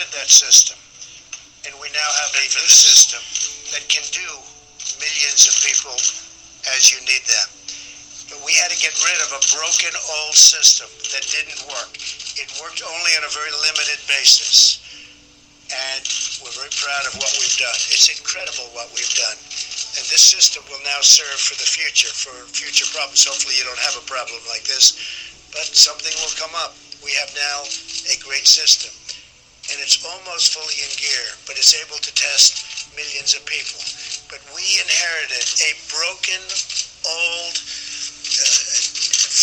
inherited that system, and we now have a new system that can do millions of people as you need them. But we had to get rid of a broken old system that didn't work. It worked only on a very limited basis. And we're very proud of what we've done. It's incredible what we've done. And this system will now serve for the future, for future problems. Hopefully you don't have a problem like this, but something will come up. We have now a great system. And it's almost fully in gear, but it's able to test millions of people. But we inherited a broken, old,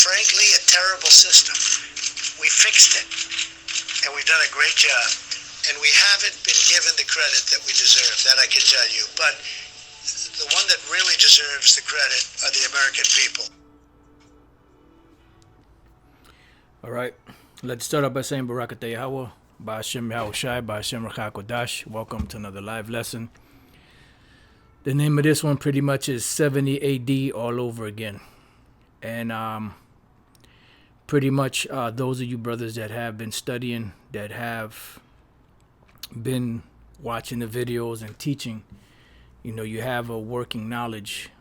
frankly, a terrible system. We fixed it, and we've done a great job. And we haven't been given the credit that we deserve, that I can tell you. But the one that really deserves the credit are the American people. All right. Let's start off by saying Barakatah Yahweh, Ba'ashem Yahushai, Ba'ashem Rachah Kodash. Welcome to another live lesson. The name of this one pretty much is 70 AD all over again. And pretty much those of you brothers that have been studying, that have been watching the videos and teaching, you know, you have a working knowledge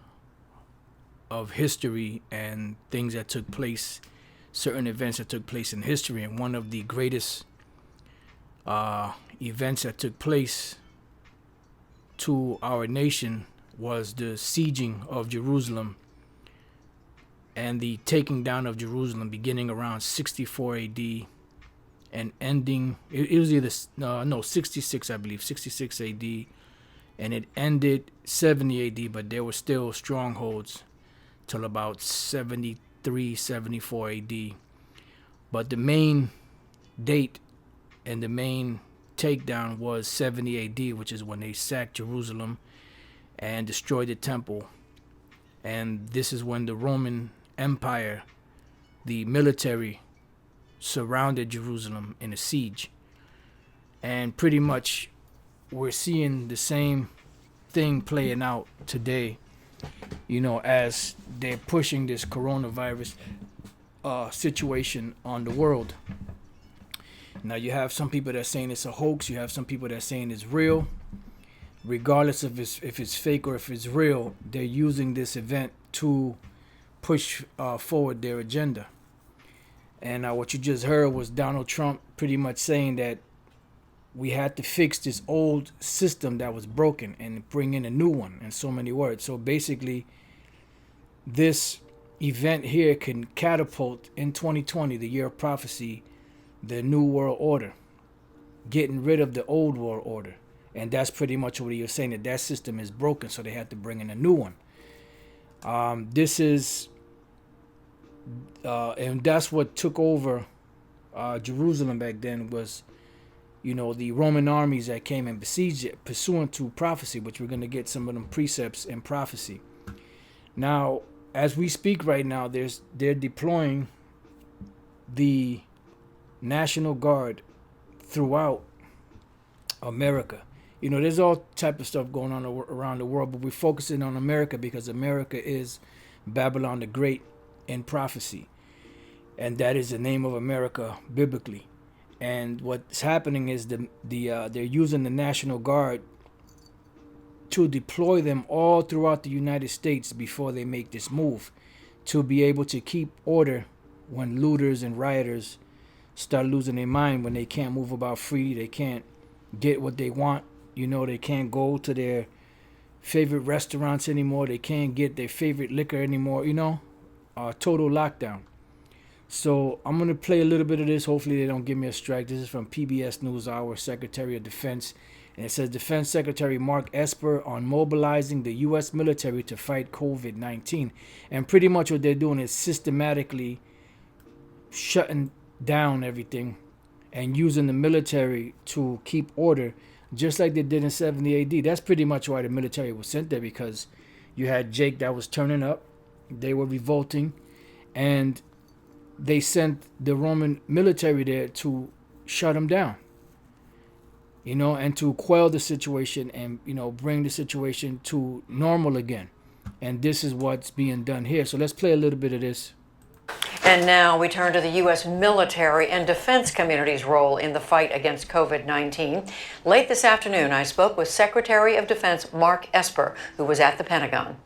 of history and things that took place, certain events that took place in history. And one of the greatest events that took place to our nation was the sieging of Jerusalem and the taking down of Jerusalem, beginning around 64 AD and ending, it was either 66, I believe, 66 AD, and it ended 70 AD, but there were still strongholds till about 73, 74 AD. But the main date and the main takedown was 70 AD, which is when they sacked Jerusalem and destroyed the temple. And this is when the Roman Empire, the military, surrounded Jerusalem in a siege. And pretty much we're seeing the same thing playing out today, you know, as they're pushing this coronavirus situation on the world. Now you have some people that are saying it's a hoax, you have some people that are saying it's real. Regardless of if it's fake or if it's real, they're using this event to push forward their agenda. And what you just heard was Donald Trump pretty much saying that we had to fix this old system that was broken and bring in a new one, in so many words. So basically, this event here can catapult in 2020, the year of prophecy, the new world order, getting rid of the old world order. And that's pretty much what you're saying, that system is broken, so they had to bring in a new one. This is... and that's what took over Jerusalem back then, was, you know, the Roman armies that came and besieged it pursuant to prophecy, which we're going to get some of them precepts in prophecy. Now, as we speak right now, they're deploying the National Guard throughout America. You know, there's all type of stuff going on around the world, but we're focusing on America because America is Babylon the Great in prophecy, and that is the name of America biblically. And what's happening is they're using the National Guard to deploy them all throughout the United States before they make this move, to be able to keep order when looters and rioters start losing their mind, when they can't move about freely, they can't get what they want. You know, they can't go to their favorite restaurants anymore, they can't get their favorite liquor anymore, you know. Total lockdown. So I'm going to play a little bit of this. Hopefully they don't give me a strike. This is from PBS NewsHour, Secretary of Defense. And it says Defense Secretary Mark Esper on mobilizing the U.S. military to fight COVID-19. And pretty much what they're doing is systematically shutting down everything and using the military to keep order, just like they did in 70 AD. That's pretty much why the military was sent there, because you had Jake that was turning up. They were revolting, and they sent the Roman military there to shut them down, you know, and to quell the situation and, you know, bring the situation to normal again. And this is what's being done here. So let's play a little bit of this. And now we turn to the U.S. military and defense community's role in the fight against COVID-19. Late this afternoon, I spoke with Secretary of Defense Mark Esper, who was at the Pentagon.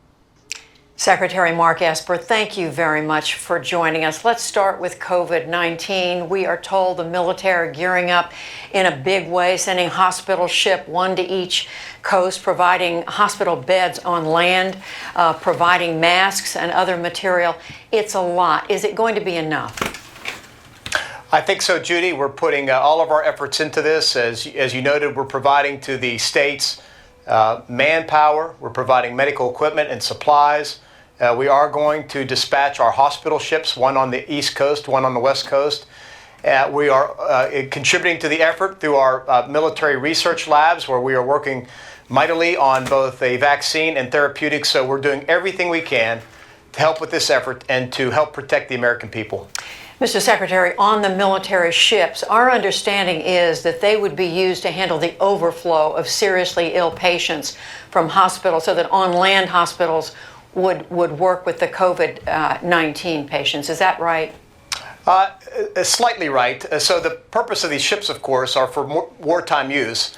Secretary Mark Esper, thank you very much for joining us. Let's start with COVID-19. We are told the military gearing up in a big way, sending hospital ship, one to each coast, providing hospital beds on land, providing masks and other material. It's a lot. Is it going to be enough? I think so, Judy. We're putting all of our efforts into this. As you noted, we're providing to the states manpower. We're providing medical equipment and supplies. We are going to dispatch our hospital ships, one on the East Coast, one on the West Coast. We are contributing to the effort through our military research labs, where we are working mightily on both a vaccine and therapeutics. So we're doing everything we can to help with this effort and to help protect the American people. Mr. Secretary, on the military ships, our understanding is that they would be used to handle the overflow of seriously ill patients from hospitals, so that on-land hospitals would work with the COVID-19 patients. Is that right? Slightly right. So the purpose of these ships, of course, are for wartime use.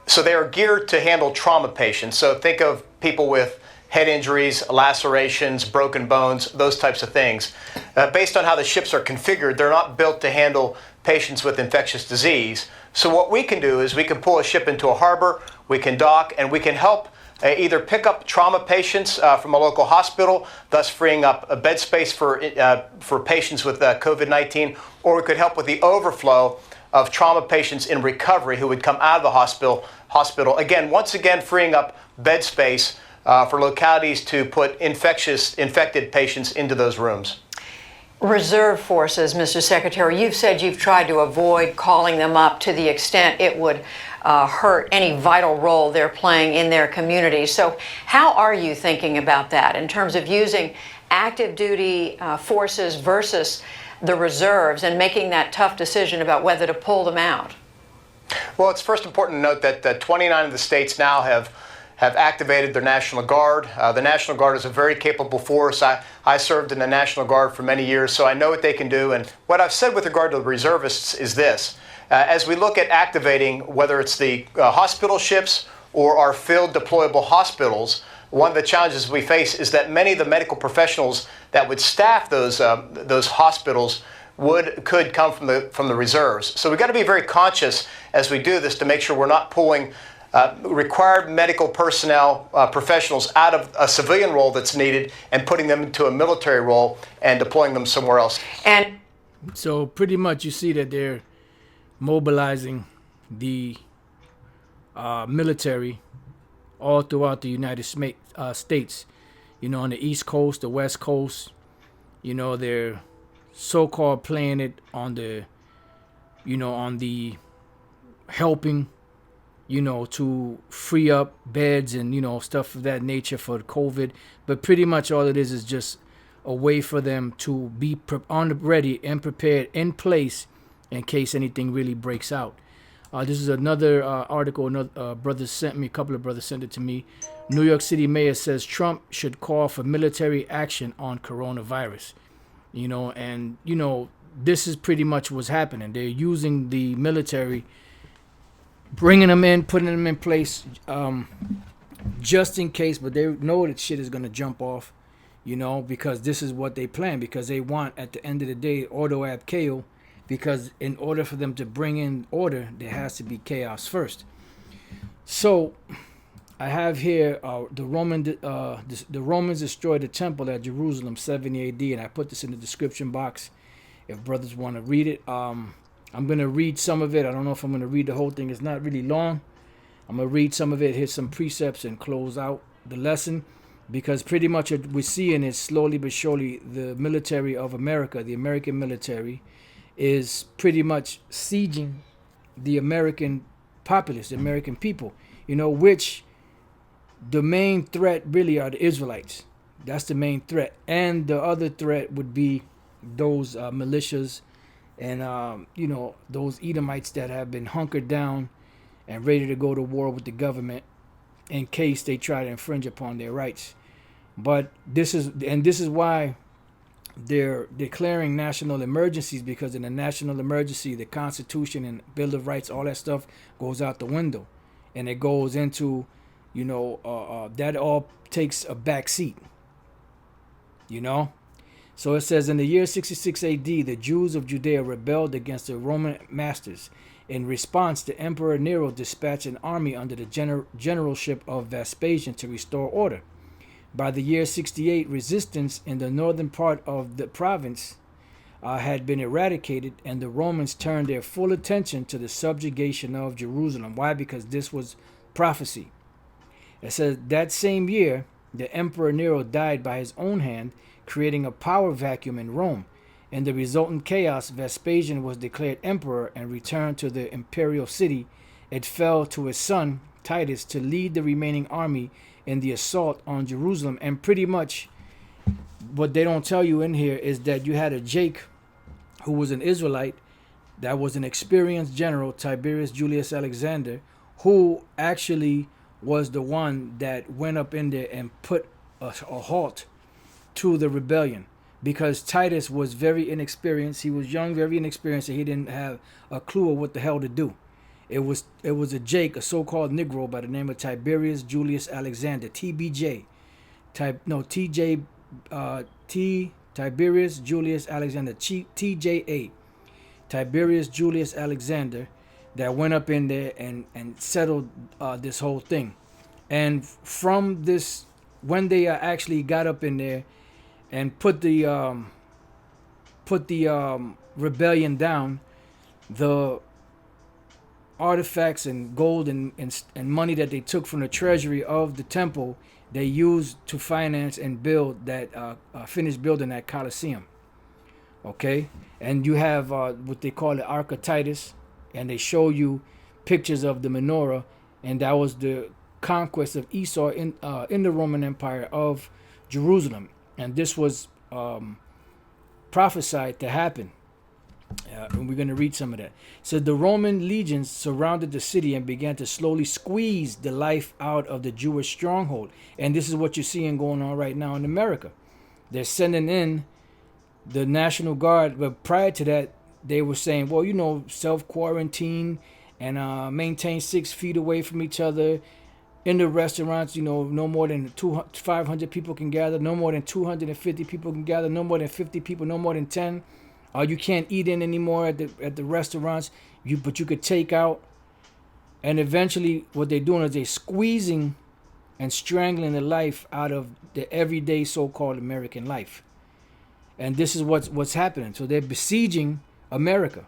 So they are geared to handle trauma patients. So think of people with head injuries, lacerations, broken bones, those types of things. Based on how the ships are configured, they're not built to handle patients with infectious disease. So what we can do is we can pull a ship into a harbor, we can dock, and we can help either pick up trauma patients from a local hospital, thus freeing up a bed space for patients with COVID-19, or we could help with the overflow of trauma patients in recovery who would come out of the hospital. Again, once again, freeing up bed space for localities to put infected patients into those rooms. Reserve forces, Mr. Secretary, you've said you've tried to avoid calling them up to the extent it would hurt any vital role they're playing in their community. So how are you thinking about that in terms of using active duty forces versus the reserves and making that tough decision about whether to pull them out? Well, it's first important to note that 29 of the states now have activated their National Guard. The National Guard is a very capable force. I served in the National Guard for many years, so I know what they can do. And what I've said with regard to the reservists is this. As we look at activating, whether it's the hospital ships or our field deployable hospitals, one of the challenges we face is that many of the medical professionals that would staff those hospitals could come from the reserves. So we've got to be very conscious as we do this to make sure we're not pulling required medical personnel, professionals out of a civilian role that's needed and putting them into a military role and deploying them somewhere else. And so pretty much you see that they're mobilizing the military all throughout the United States. You know, on the East Coast, the West Coast, you know, they're so-called playing it on the, you know, on the helping, you know, to free up beds and, you know, stuff of that nature for COVID. But pretty much all it is just a way for them to be ready and prepared in place in case anything really breaks out. This is another article another brother sent me. A couple of brothers sent it to me. New York City mayor says Trump should call for military action on coronavirus. You know, and, you know, this is pretty much what's happening. They're using the military, bringing them in, putting them in place just in case. But they know that shit is going to jump off, you know, because this is what they plan. Because they want, at the end of the day, ordo ab chaos. Because in order for them to bring in order, there has to be chaos first. So I have here the Romans destroyed the temple at Jerusalem 70 AD, and I put this in the description box if brothers want to read it. I'm going to read some of it. I don't know if I'm going to read the whole thing. It's not really long. I'm going to read some of it, hit some precepts, and close out the lesson. Because pretty much what we're seeing is slowly but surely the military of America, the American military, is pretty much sieging the American populace, the American people, you know, which the main threat really are the Israelites. That's the main threat. And the other threat would be those militias and, you know, those Edomites that have been hunkered down and ready to go to war with the government in case they try to infringe upon their rights. But this is why they're declaring national emergencies, because in a national emergency, the Constitution and Bill of Rights, all that stuff goes out the window, and it goes into, that all takes a back seat. So it says, in the year 66 AD, the Jews of Judea rebelled against the Roman masters. In response, the Emperor Nero dispatched an army under the generalship of Vespasian to restore order. By the year 68, resistance in the northern part of the province had been eradicated, and the Romans turned their full attention to the subjugation of Jerusalem. Why? Because this was prophecy. It says that same year, the Emperor Nero died by his own hand, creating a power vacuum in Rome. In the resultant chaos, Vespasian was declared emperor and returned to the imperial city. It fell to his son, Titus, to lead the remaining army in the assault on Jerusalem. And pretty much what they don't tell you in here is that you had a Jake who was an Israelite, that was an experienced general, Tiberius Julius Alexander, who actually was the one that went up in there and put a halt to the rebellion, because Titus was very inexperienced. He was young, very inexperienced, and he didn't have a clue of what the hell to do. It was a Jake, a so-called Negro by the name of Tiberius Julius Alexander, TBJ, Tiberius Julius Alexander, TJA, Tiberius Julius Alexander, that went up in there and settled this whole thing. And from this, when they actually got up in there and put the rebellion down, the artifacts and gold and money that they took from the treasury of the temple, they used to finance and build that finish building that Colosseum. Okay, and you have what they call the Ark of Titus, and they show you pictures of the menorah, and that was the conquest of Esau in the Roman Empire of Jerusalem, and this was prophesied to happen. And we're going to read some of that. So the Roman legions surrounded the city and began to slowly squeeze the life out of the Jewish stronghold. And this is what you're seeing going on right now in America. They're sending in the National Guard, but prior to that, they were saying, well, self-quarantine and maintain 6 feet away from each other. In the restaurants, no more than 500 people can gather, no more than 250 people can gather, no more than 50 people, no more than 10. You can't eat in anymore at the restaurants, but you could take out. And eventually what they're doing is they're squeezing and strangling the life out of the everyday so-called American life. And this is what's happening. So they're besieging America.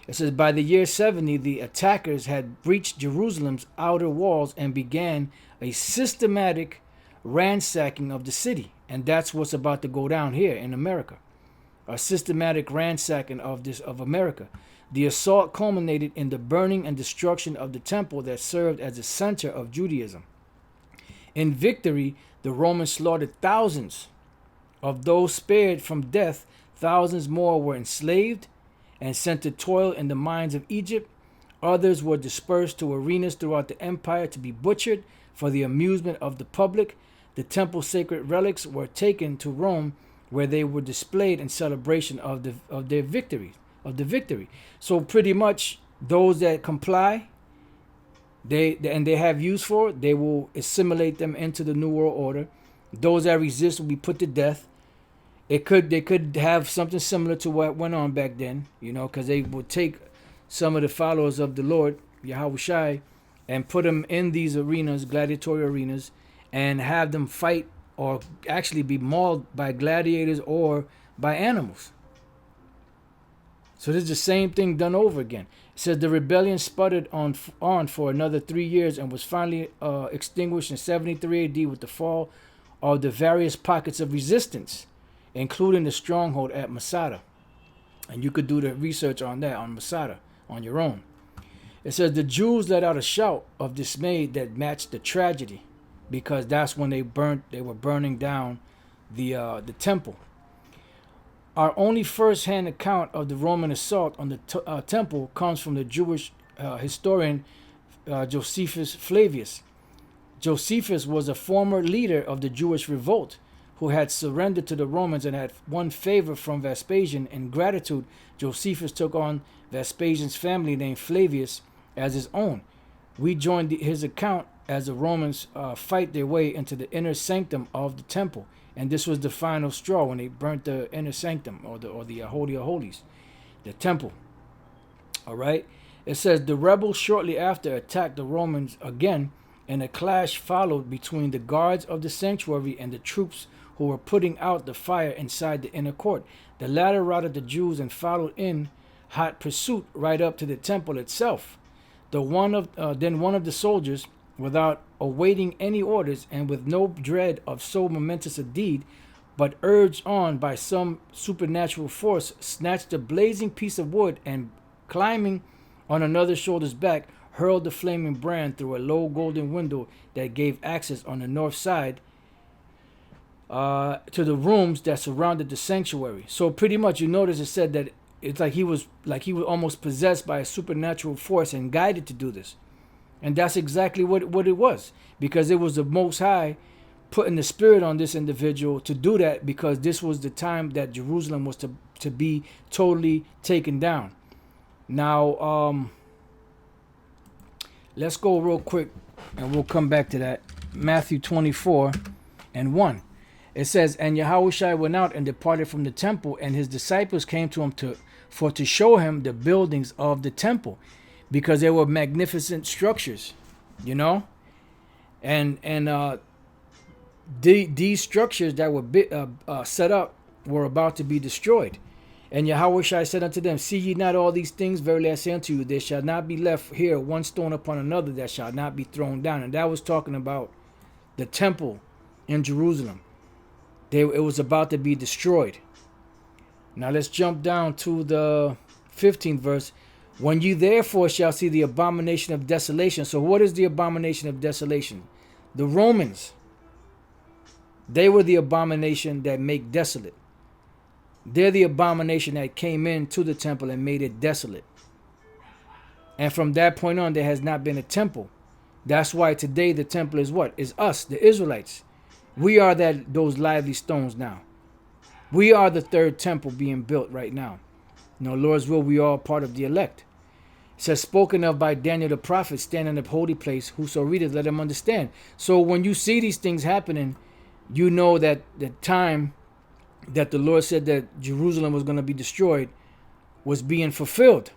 It says, by the year 70, the attackers had breached Jerusalem's outer walls and began a systematic ransacking of the city. And that's what's about to go down here in America. A systematic ransacking of America. The assault culminated in the burning and destruction of the temple that served as a center of Judaism. In victory, the Romans slaughtered thousands. Of those spared from death, thousands more were enslaved and sent to toil in the mines of Egypt. Others were dispersed to arenas throughout the empire to be butchered for the amusement of the public. The temple's sacred relics were taken to Rome, where they were displayed in celebration of the victory. So pretty much those that comply, they have use for it, they will assimilate them into the New World Order. Those that resist will be put to death. They could have something similar to what went on back then, because they would take some of the followers of the Lord, Yahweh Shai, and put them in these arenas, gladiatorial arenas, and have them fight or actually be mauled by gladiators or by animals. So this is the same thing done over again. It says the rebellion sputtered on for another 3 years and was finally extinguished in 73 AD with the fall of the various pockets of resistance, including the stronghold at Masada. And you could do the research on that, on Masada, on your own. It says the Jews let out a shout of dismay that matched the tragedy, because that's when they were burning down the temple. Our only first-hand account of the Roman assault on the temple comes from the Jewish historian Josephus Flavius. Josephus was a former leader of the Jewish revolt who had surrendered to the Romans and had won favor from Vespasian. In gratitude, Josephus took on Vespasian's family named Flavius as his own. We joined his account as the Romans fight their way into the inner sanctum of the temple. And this was the final straw when they burnt the inner sanctum, or the Holy of Holies, the temple. All right. It says the rebels shortly after attacked the Romans again, and a clash followed between the guards of the sanctuary and the troops who were putting out the fire inside the inner court. The latter routed the Jews and followed in hot pursuit right up to the temple itself. Then one of the soldiers, without awaiting any orders and with no dread of so momentous a deed, but urged on by some supernatural force, snatched a blazing piece of wood and, climbing on another shoulder's back, hurled the flaming brand through a low golden window that gave access on the north side to the rooms that surrounded the sanctuary. So pretty much, you notice it said that it's like he was almost possessed by a supernatural force and guided to do this. And that's exactly what it was, because it was the Most High putting the spirit on this individual to do that, because this was the time that Jerusalem was to be totally taken down. Now, let's go real quick and we'll come back to that. Matthew 24:1. It says, and Yahushua went out and departed from the temple, and his disciples came to him to show him the buildings of the temple, because they were magnificent structures, you know, and these structures that were set up were about to be destroyed. And Yahushua said unto them, see ye not all these things? Verily I say unto you, there shall not be left here one stone upon another that shall not be thrown down. And that was talking about the temple in Jerusalem. It was about to be destroyed. Now let's jump down to the 15th verse. When you therefore shall see the abomination of desolation. So what is the abomination of desolation? The Romans. They were the abomination that make desolate. They're the abomination that came into the temple and made it desolate. And from that point on, there has not been a temple. That's why today the temple is what? Is us, the Israelites. We are those lively stones now. We are the third temple being built right now. You know, Lord's will, we are part of the elect. It says, spoken of by Daniel the prophet, standing in the holy place, whoso readeth, let him understand. So when you see these things happening, you know that the time that the Lord said that Jerusalem was going to be destroyed was being fulfilled.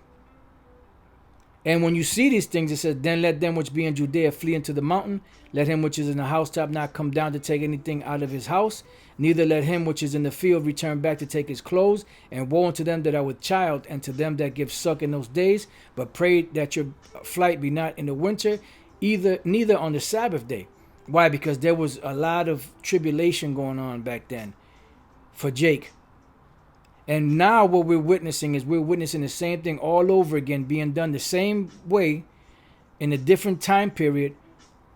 And when you see these things, it says, then let them which be in Judea flee into the mountain. Let him which is in the housetop not come down to take anything out of his house. Neither let him which is in the field return back to take his clothes. And woe unto them that are with child, and to them that give suck in those days. But pray that your flight be not in the winter, neither on the Sabbath day. Why? Because there was a lot of tribulation going on back then for Jake. And now what we're witnessing is the same thing all over again, being done the same way in a different time period,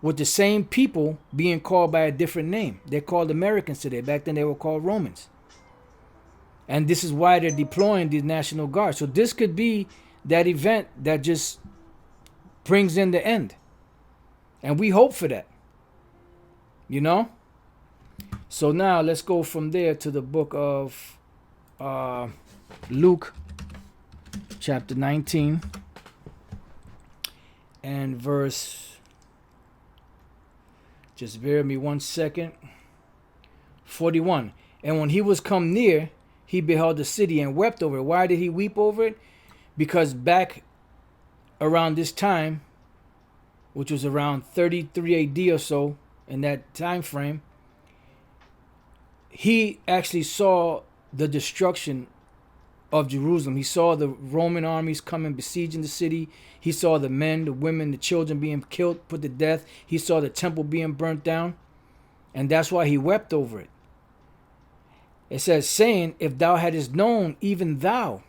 with the same people being called by a different name. They're called Americans today. Back then they were called Romans. And this is why they're deploying the National Guard. So this could be that event that just brings in the end. And we hope for that. You know? So now let's go from there to the book of Luke chapter 19 and verse, just bear with me 1 second, 41. And when he was come near, he beheld the city and wept over it. Why did he weep over it? Because back around this time, which was around 33 AD or so, in that time frame, he actually saw the destruction of Jerusalem. He saw the Roman armies coming, besieging the city. He saw the men, the women, the children being killed, put to death. He saw the temple being burnt down. And that's why he wept over it. It says, saying, if thou hadst known, even thou,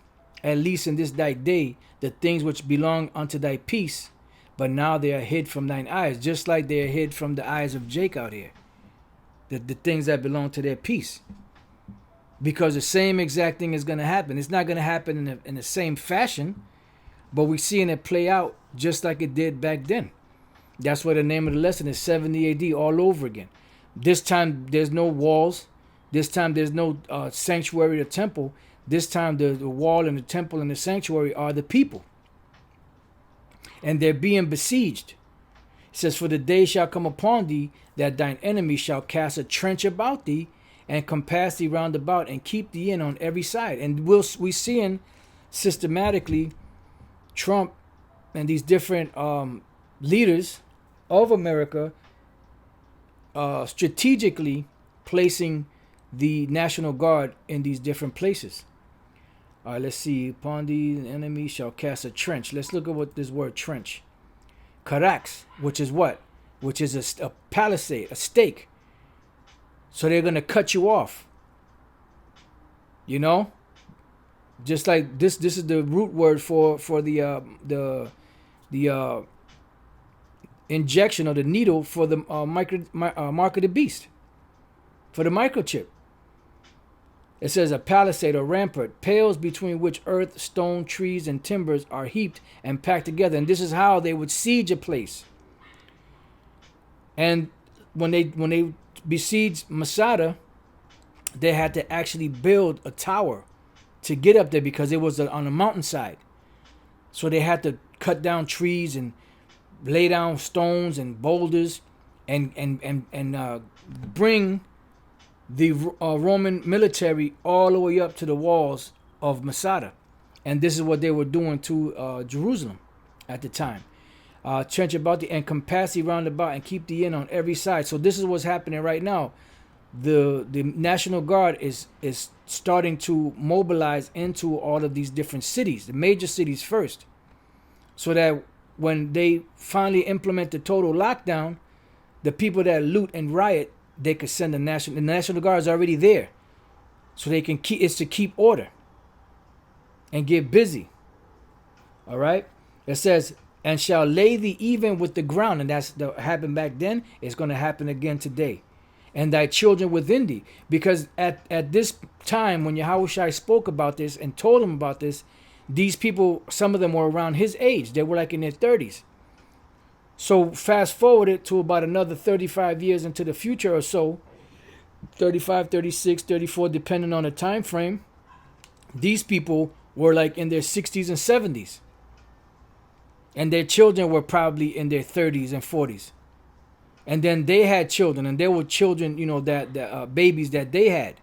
at least in this thy day, the things which belong unto thy peace, but now they are hid from thine eyes, just like they are hid from the eyes of Jake out here. The things that belong to their peace. Because the same exact thing is going to happen. It's not going to happen in the same fashion, but we're seeing it play out just like it did back then. That's why the name of the lesson is 70 AD all over again. This time there's no walls. This time there's no sanctuary or temple. This time the wall and the temple and the sanctuary are the people. And they're being besieged. It says, for the day shall come upon thee that thine enemy shall cast a trench about thee and compass thee round about and keep thee in on every side. And we seeing systematically Trump and these different leaders of America strategically placing the National Guard in these different places. All right, let's see. Upon thee, the enemy shall cast a trench. Let's look at what this word trench. Karax, which is what? Which is a palisade, a stake. So they're going to cut you off. You know? Just like this is the root word for the injection of the needle for the mark of the beast, for the microchip. It says a palisade or rampart, pales between which earth, stone, trees, and timbers are heaped and packed together. And this is how they would siege a place. And when they besieged Masada, they had to actually build a tower to get up there because it was on a mountainside. So they had to cut down trees and lay down stones and boulders and bring the Roman military all the way up to the walls of Masada. And this is what they were doing to Jerusalem at the time. Trench about thee and compass thee round about and keep thee in on every side. So this is what's happening right now. The National Guard is starting to mobilize into all of these different cities, the major cities first, so that when they finally implement the total lockdown, the people that loot and riot, they could send the National Guard is already there, so they can keep order and get busy. All right, it says, and shall lay thee even with the ground, and that's happened back then. It's going to happen again today, and thy children within thee, because at this time when Yahushua spoke about this and told him about this, these people, some of them were around his age. They were like in their 30s. So fast forward it to about another 35 years into the future or so, 35, 36, 34, depending on the time frame. These people were like in their 60s and 70s. And their children were probably in their 30s and 40s. And then they had children, and there were children, that babies that they had.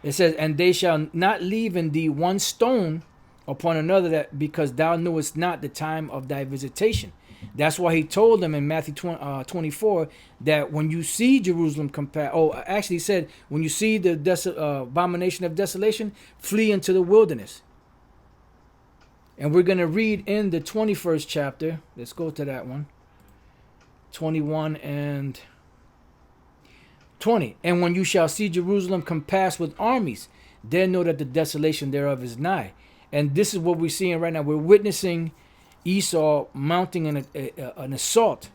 It says, and they shall not leave in thee one stone upon another, that because thou knewest not the time of thy visitation. That's why he told them in Matthew 24 that when you see Jerusalem he said, when you see the abomination of desolation, flee into the wilderness. And we're going to read in the 21st chapter. Let's go to that one. 21 and 20. And when you shall see Jerusalem compassed with armies, then know that the desolation thereof is nigh. And this is what we're seeing right now. We're witnessing Esau mounting an assault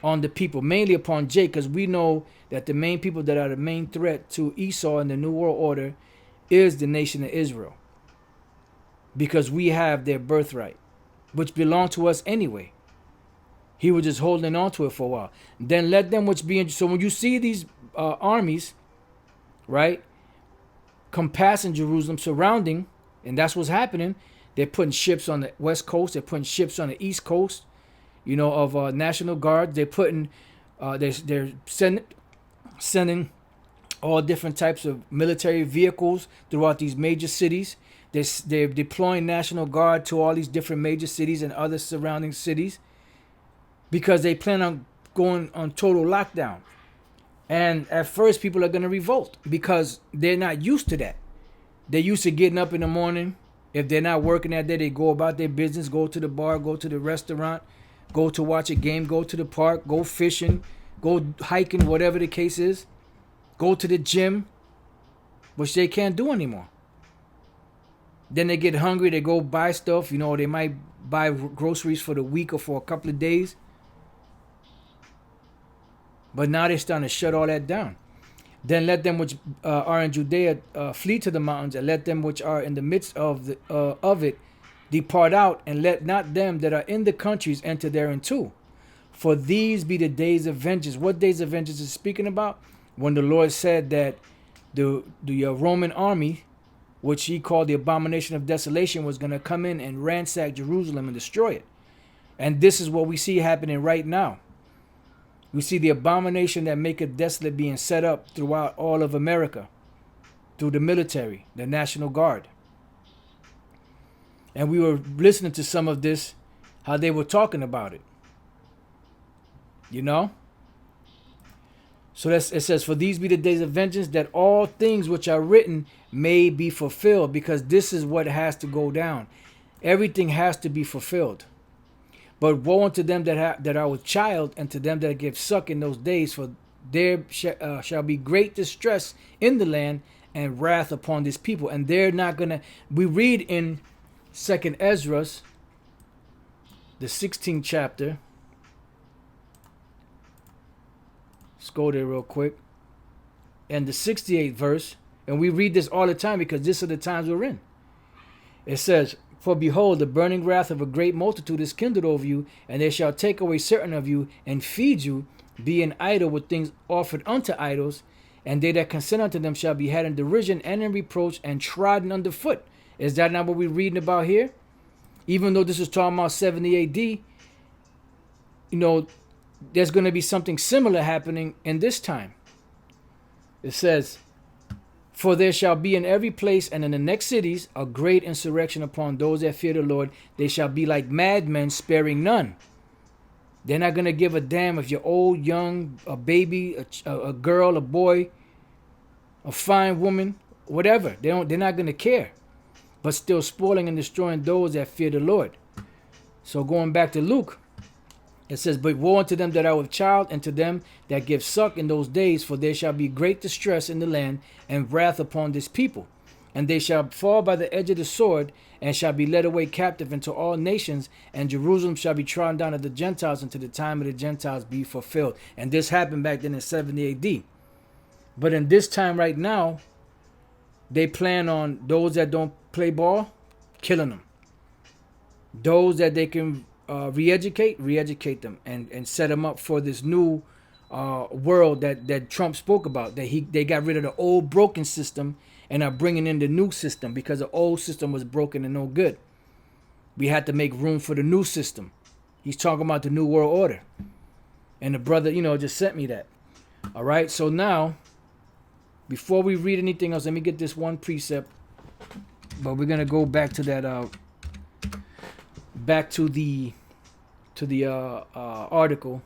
on the people, mainly upon Jacob, because we know that the main people that are the main threat to Esau and the New World Order is the nation of Israel, because we have their birthright, which belonged to us anyway. He was just holding on to it for a while. Then let them which be in. So when you see these armies, right, compassing Jerusalem, surrounding, and that's what's happening. They're putting ships on the west coast. They're putting ships on the east coast, of National Guard. They're putting, they're sending all different types of military vehicles throughout these major cities. They're deploying National Guard to all these different major cities and other surrounding cities, because they plan on going on total lockdown. And at first, people are going to revolt because they're not used to that. They're used to getting up in the morning. If they're not working that day, they go about their business, go to the bar, go to the restaurant, go to watch a game, go to the park, go fishing, go hiking, whatever the case is, go to the gym, which they can't do anymore. Then they get hungry, they go buy stuff, they might buy groceries for the week or for a couple of days. But now they're starting to shut all that down. Then let them which are in Judea flee to the mountains, and let them which are in the midst of it depart out, and let not them that are in the countries enter therein too. For these be the days of vengeance. What days of vengeance is speaking about? when the Lord said that the Roman army, which he called the abomination of desolation, was going to come in and ransack Jerusalem and destroy it. And this is what we see happening right now. We see the abomination that maketh desolate being set up throughout all of America through the military, the National Guard. And we were listening to some of this, how they were talking about it. You know? So it says, for these be the days of vengeance, that all things which are written may be fulfilled, because this is what has to go down. Everything has to be fulfilled. But woe unto them that are with child, and to them that give suck in those days, for there shall be great distress in the land, and wrath upon this people. And they're not gonna. We read in 2nd Ezra, the 16th chapter. Let's go there real quick. And the 68th verse, and we read this all the time because this are the times we're in. It says, for behold, the burning wrath of a great multitude is kindled over you, and they shall take away certain of you, and feed you, being idle with things offered unto idols, and they that consent unto them shall be had in derision and in reproach and trodden under foot. Is that not what we're reading about here? Even though this is talking about 70 AD, you know, there's going to be something similar happening in this time. It says, for there shall be in every place and in the next cities a great insurrection upon those that fear the Lord. They shall be like madmen, sparing none. They're not going to give a damn if you're old, young, a baby, a girl, a boy, a fine woman, whatever. They're not going to care. But still spoiling and destroying those that fear the Lord. So going back to Luke, it says, but woe unto them that are with child, and to them that give suck in those days, for there shall be great distress in the land, and wrath upon this people. And they shall fall by the edge of the sword, and shall be led away captive into all nations, and Jerusalem shall be trodden down of the Gentiles until the time of the Gentiles be fulfilled. And this happened back then in 70 AD. But in this time right now, they plan on those that don't play ball, killing them. Those that they can re-educate them and set them up for this new world that Trump spoke about. That they got rid of the old broken system and are bringing in the new system because the old system was broken and no good. We had to make room for the new system. He's talking about the new world order. And the brother, just sent me that. All right, so now, before we read anything else, let me get this one precept. But we're gonna go back to that. Back to the article.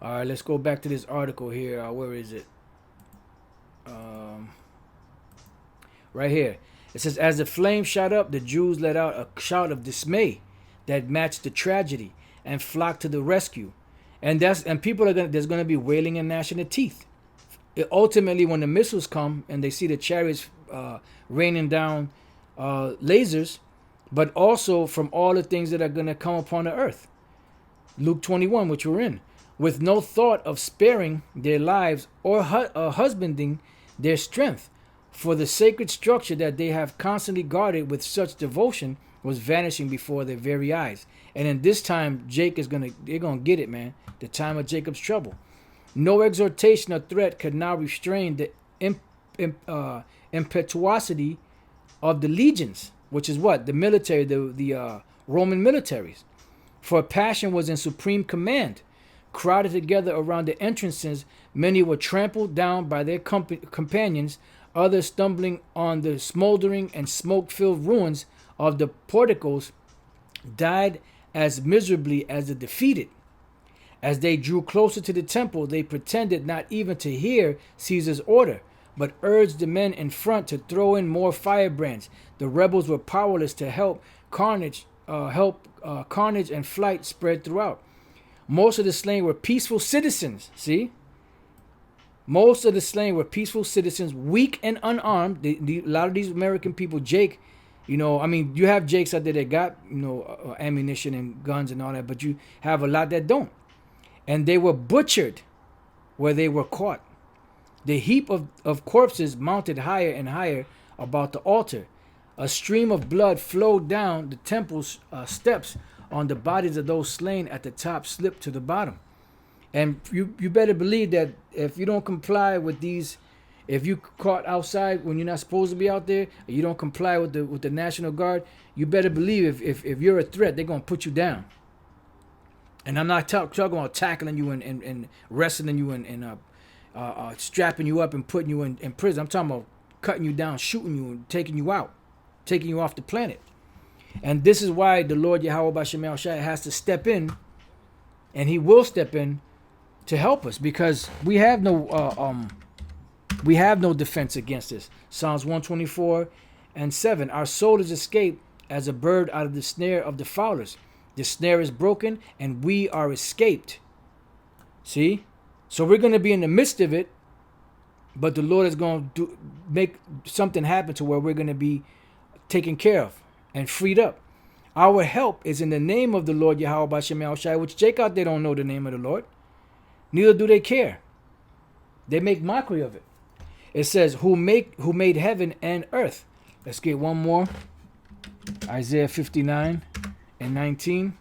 All right, let's go back to this article here. Where is it? Right here. It says, as the flame shot up, the Jews let out a shout of dismay that matched the tragedy and flocked to the rescue. And people are there's gonna be wailing and gnashing of teeth. Ultimately, when the missiles come and they see the chariots raining down lasers, but also from all the things that are going to come upon the earth. Luke 21, which we're in, with no thought of sparing their lives or husbanding their strength, for the sacred structure that they have constantly guarded with such devotion was vanishing before their very eyes. And in this time, they're gonna get it, man. The time of Jacob's trouble. No exhortation or threat could now restrain the impetuosity of the legions, which is what? The military, the Roman militaries. For passion was in supreme command. Crowded together around the entrances, many were trampled down by their companions, others stumbling on the smoldering and smoke-filled ruins of the porticos, died as miserably as the defeated. As they drew closer to the temple, they pretended not even to hear Caesar's order, but urged the men in front to throw in more firebrands. The rebels were powerless to help carnage and flight spread throughout. Most of the slain were peaceful citizens. See? Most of the slain were peaceful citizens, weak and unarmed. A lot of these American people, Jake, you have Jakes out there that got, ammunition and guns and all that, but you have a lot that don't. And they were butchered where they were caught. The heap of corpses mounted higher and higher about the altar. A stream of blood flowed down the temple's steps on the bodies of those slain. At the top slipped to the bottom. And you better believe that if you don't comply with these, if you caught outside when you're not supposed to be out there, and you don't comply with the National Guard, you better believe if you're a threat, they're gonna put you down. And I'm not talking about tackling you and wrestling you and strapping you up and putting you in prison. I'm talking about cutting you down, shooting you, and taking you out, taking you off the planet. And this is why the Lord Yahweh B'Shem Shai has to step in, and He will step in to help us, because we have no defense against this. Psalms 124:7. Our soul is escaped as a bird out of the snare of the fowlers. The snare is broken, and we are escaped. See? So we're going to be in the midst of it, but the Lord is going to make something happen to where we're going to be taken care of and freed up. Our help is in the name of the Lord Yahweh B'Shem Shai, which check out, they don't know the name of the Lord. Neither do they care. They make mockery of it. It says, who made heaven and earth. Let's get one more. Isaiah 59:19.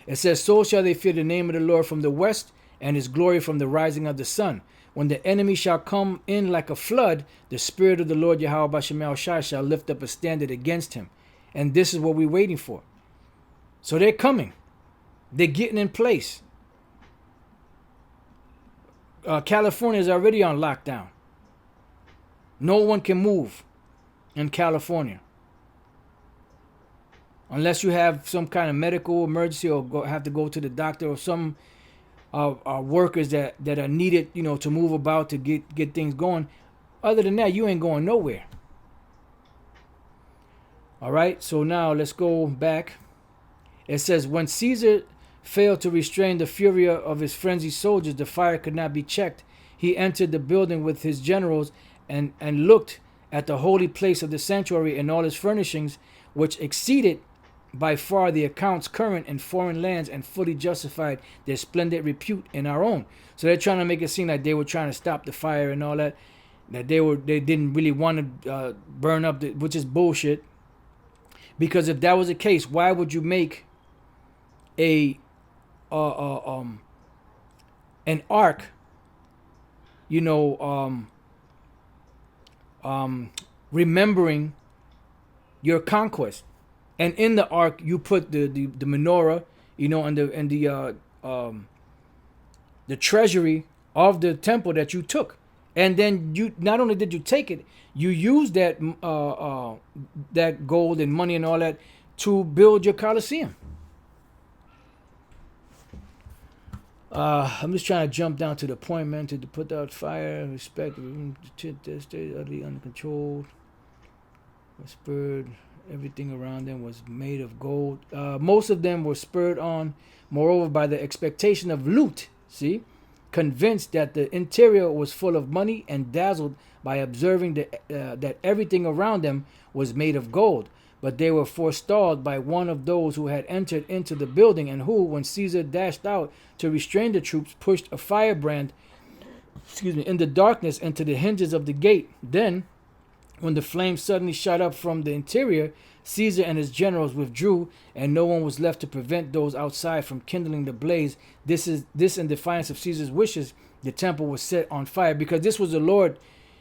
It says, so shall they fear the name of the Lord from the west, and his glory from the rising of the sun. When the enemy shall come in like a flood, the Spirit of the Lord Yahweh B'Shem Shai shall lift up a standard against him. And this is what we're waiting for. So they're coming. They're getting in place. California is already on lockdown. No one can move in California unless you have some kind of medical emergency or have to go to the doctor, or some workers that are needed, to move about to get things going. Other than that, you ain't going nowhere. All right, so now let's go back. It says, when Caesar failed to restrain the fury of his frenzied soldiers, the fire could not be checked. He entered the building with his generals and looked at the holy place of the sanctuary and all its furnishings, which exceeded by far the accounts current in foreign lands and fully justified their splendid repute in our own. So they're trying to make it seem like they were trying to stop the fire and all that they didn't really want to burn up, which is bullshit. Because if that was the case, why would you make an ark, remembering your conquest? And in the ark, you put the menorah, and the treasury of the temple that you took. And then you not only did you take it, you used that that gold and money and all that to build your Colosseum. I'm just trying to jump down to the point, man. To put out fire, respect, stay utterly under control. Spurred, everything around them was made of gold. Most of them were spurred on, moreover, by the expectation of loot. See, convinced that the interior was full of money, and dazzled by observing that everything around them was made of gold. But they were forestalled by one of those who had entered into the building, and who, when Caesar dashed out to restrain the troops, pushed a firebrand, in the darkness into the hinges of the gate. Then, when the flames suddenly shot up from the interior, Caesar and his generals withdrew, and no one was left to prevent those outside from kindling the blaze. This in defiance of Caesar's wishes, the temple was set on fire, because this was the Lord.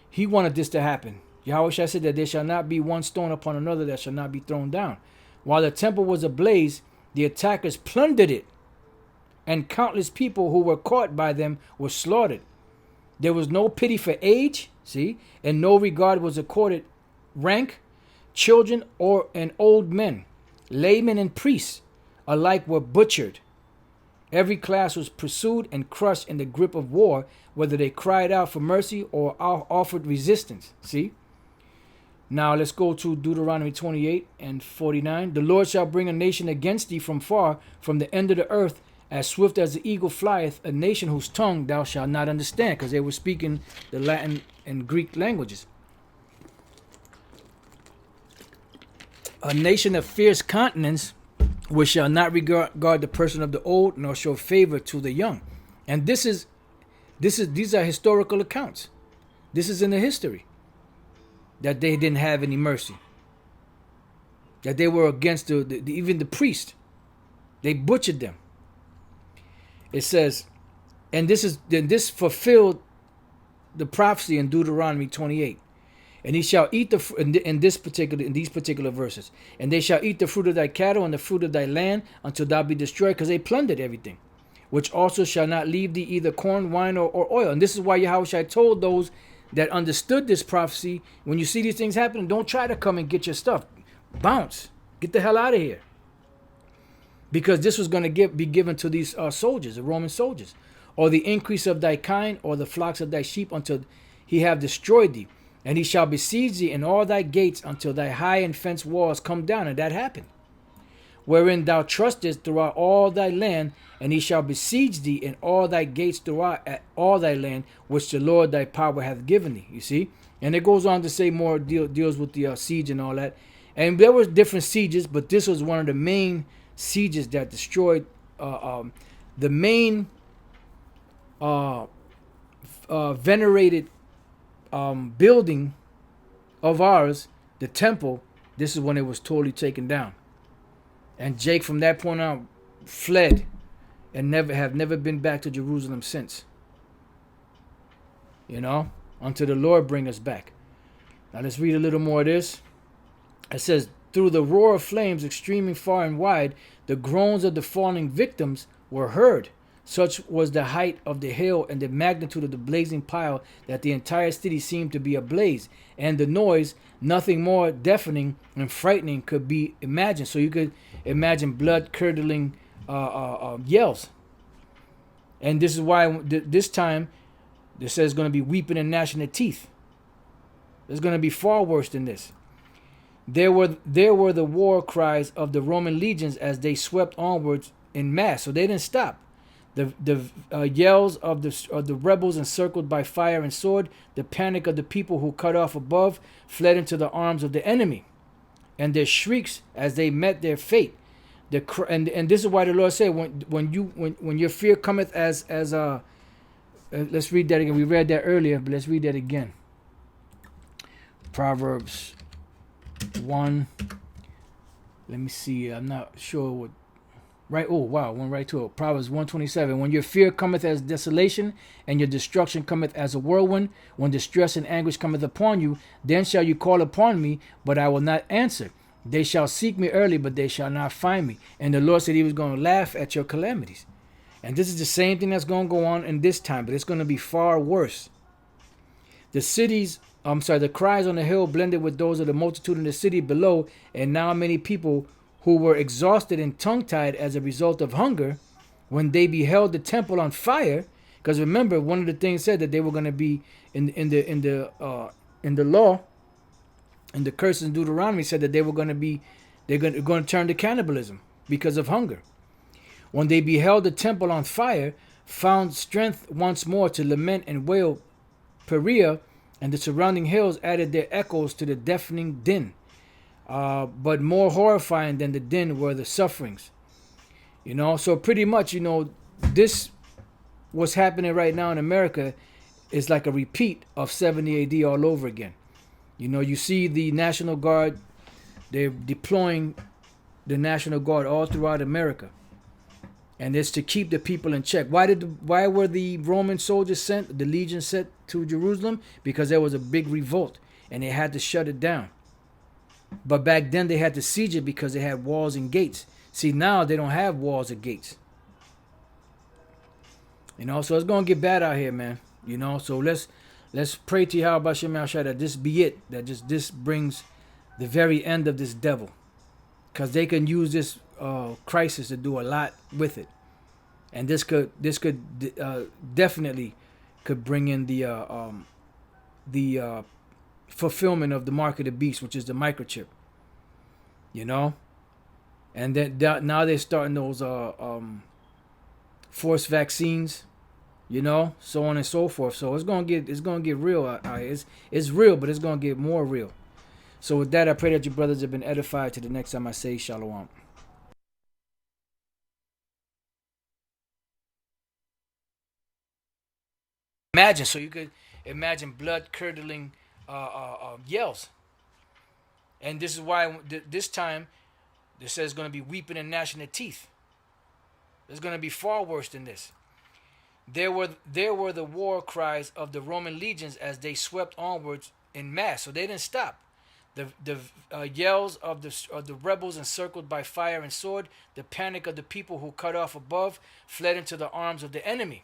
He wanted this to happen. Yahweh Shai said that there shall not be one stone upon another that shall not be thrown down. While the temple was ablaze, the attackers plundered it, and countless people who were caught by them were slaughtered. There was no pity for age, and no regard was accorded rank, children, and old men. Laymen and priests alike were butchered. Every class was pursued and crushed in the grip of war, whether they cried out for mercy or offered resistance. Now let's go to Deuteronomy 28:49. The Lord shall bring a nation against thee from far, from the end of the earth, as swift as the eagle flieth, a nation whose tongue thou shalt not understand, because they were speaking the Latin and Greek languages. A nation of fierce countenance, which shall not regard the person of the old, nor show favor to the young. And these are historical accounts. This is in the history, that they didn't have any mercy, that they were against even the priest. They butchered them. It says, And this fulfilled the prophecy in Deuteronomy 28. And he shall eat in these particular verses. And they shall eat the fruit of thy cattle and the fruit of thy land until thou be destroyed, because they plundered everything. Which also shall not leave thee either corn, wine, or oil. And this is why Yahushua told those that understood this prophecy, when you see these things happening, don't try to come and get your stuff. Bounce. Get the hell out of here. Because this was going to be given to these soldiers, the Roman soldiers. Or the increase of thy kind, or the flocks of thy sheep, until he have destroyed thee. And he shall besiege thee in all thy gates until thy high and fenced walls come down. And that happened. Wherein thou trustest throughout all thy land, and he shall besiege thee in all thy gates throughout all thy land, which the Lord thy power hath given thee. You see? And it goes on to say more, deals with the siege and all that. And there was different sieges, but this was one of the main sieges that destroyed the main venerated building of ours, the temple. This is when it was totally taken down. And Jake from that point on fled and never been back to Jerusalem since. You know, until the Lord bring us back. Now let's read a little more of this. It says, through the roar of flames extremely far and wide, the groans of the falling victims were heard. Such was the height of the hail and the magnitude of the blazing pile that the entire city seemed to be ablaze. And the noise, nothing more deafening and frightening could be imagined. So you could imagine blood-curdling yells. And this is why this time, it says going to be weeping and gnashing of teeth. It's going to be far worse than this. There were the war cries of the Roman legions as they swept onwards in mass. So they didn't stop. The yells of the rebels encircled by fire and sword, the panic of the people who cut off above, fled into the arms of the enemy, and their shrieks as they met their fate. And this is why the Lord said, when your fear cometh as let's read that again. We read that earlier, but let's read that again. Proverbs 1. Let me see. I'm not sure what. Right, oh wow, went right to it. Proverbs 127. When your fear cometh as desolation, and your destruction cometh as a whirlwind, when distress and anguish cometh upon you, then shall you call upon me, but I will not answer. They shall seek me early, but they shall not find me. And the Lord said he was going to laugh at your calamities. And this is the same thing that's going to go on in this time, but it's going to be far worse. The cries on the hill blended with those of the multitude in the city below, and now many people who were exhausted and tongue-tied as a result of hunger, when they beheld the temple on fire. Because remember, one of the things said that they were going to be in the law, in the curses in Deuteronomy said that they're going to turn to cannibalism because of hunger. When they beheld the temple on fire, found strength once more to lament and wail, Perea and the surrounding hills added their echoes to the deafening din. But more horrifying than the din were the sufferings. So pretty much, this what's happening right now in America is like a repeat of 70 AD all over again. You see the National Guard, they're deploying the National Guard all throughout America. And it's to keep the people in check. Why were the Roman soldiers the legion sent to Jerusalem? Because there was a big revolt and they had to shut it down. But back then they had to siege it because they had walls and gates. See, now they don't have walls or gates. So it's going to get bad out here, man. So let's pray to Yahweh Shem Yahshua that this be it. That this brings the very end of this devil. Because they can use this crisis to do a lot with it. And this could definitely could bring in the fulfillment of the mark of the beast, which is the microchip. And then now they're starting those forced vaccines, so on and so forth. So it's gonna get real out here. It's real, but it's gonna get more real. So with that, I pray that your brothers have been edified. To the next time I say shalom. So you could imagine blood-curdling yells. And this is why this time it says going to be weeping and gnashing of teeth. It's going to be far worse than this. There were the war cries of the Roman legions as they swept onwards in mass. So they didn't stop. The yells of the rebels encircled by fire and sword, the panic of the people who cut off above fled into the arms of the enemy.